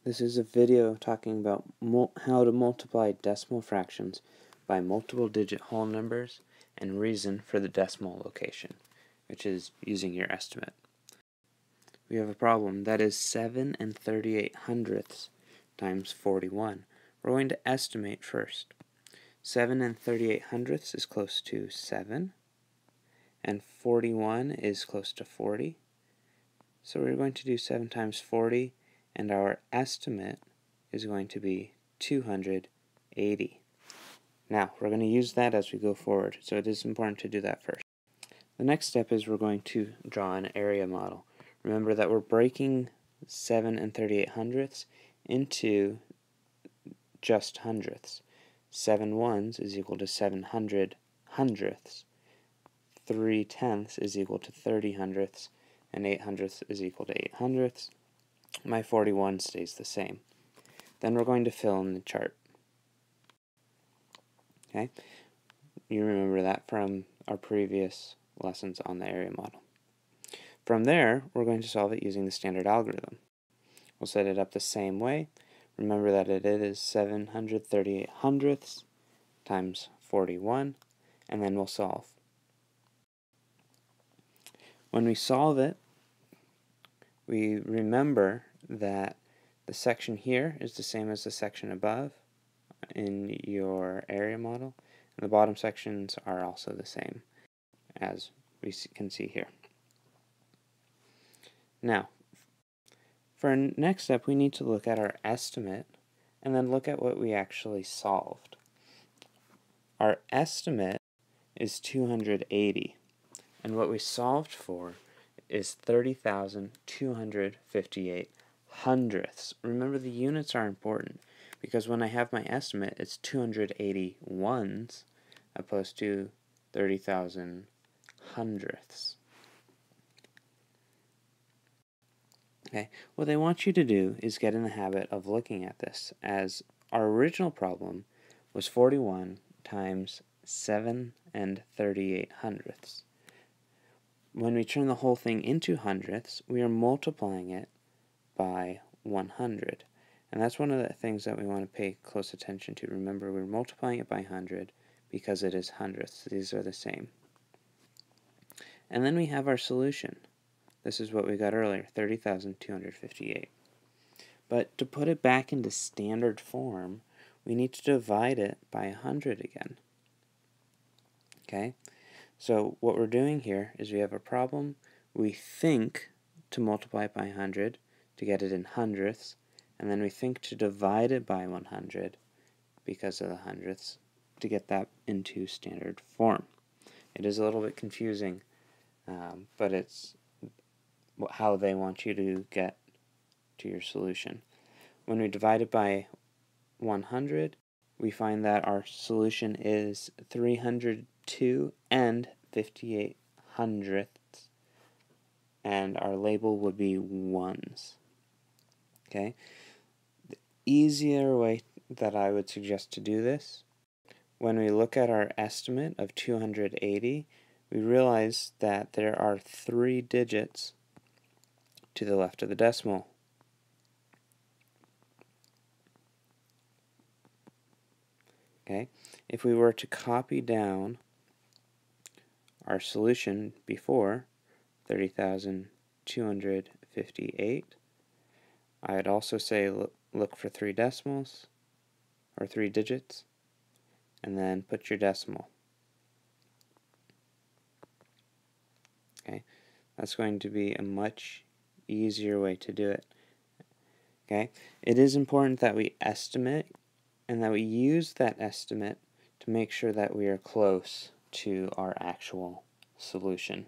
This is a video talking about how to multiply decimal fractions by multiple digit whole numbers and reason for the decimal location, which is using your estimate. We have a problem that is 7 38/100 times 41. We're going to estimate first. 7 38/100 is close to 7, and 41 is close to 40. So we're going to do 7 times 40, and our estimate is going to be 280. Now, we're going to use that as we go forward, so it is important to do that first. The next step is we're going to draw an area model. Remember that we're breaking 7 38/100 into just hundredths. 7 ones is equal to 700 hundredths. 3/10 is equal to 30 hundredths, and 8 hundredths is equal to 8 hundredths. My 41 stays the same. Then we're going to fill in the chart. Okay, you remember that from our previous lessons on the area model. From there, we're going to solve it using the standard algorithm. We'll set it up the same way. Remember that it is 738 hundredths times 41, and then we'll solve. When we solve it, we remember that the section here is the same as the section above in your area model, and the bottom sections are also the same as we can see here. Now, for our next step, we need to look at our estimate and then look at what we actually solved. Our estimate is 280, and what we solved for is 30,258 hundredths. Remember, the units are important, because when I have my estimate, it's 280 ones opposed to 30,000 hundredths. Okay, what they want you to do is get in the habit of looking at this, as our original problem was 41 times 7 38 hundredths. When we turn the whole thing into hundredths, we are multiplying it by 100. And that's one of the things that we want to pay close attention to. Remember, we're multiplying it by 100 because it is hundredths. These are the same. And then we have our solution. This is what we got earlier, 30,258. But to put it back into standard form, we need to divide it by 100 again. Okay? So what we're doing here is we have a problem. We think to multiply it by 100 to get it in hundredths, and then we think to divide it by 100 because of the hundredths to get that into standard form. It is a little bit confusing, but it's how they want you to get to your solution. When we divide it by 100, we find that our solution is 302 58 hundredths, and our label would be ones. Okay? The easier way that I would suggest to do this, when we look at our estimate of 280, we realize that there are 3 digits to the left of the decimal. Okay? If we were to copy down our solution before, 30,258, I'd also say look for 3 decimals, or 3 digits, and then put your decimal. Okay? That's going to be a much easier way to do it. Okay? It is important that we estimate and that we use that estimate to make sure that we are close to our actual solution.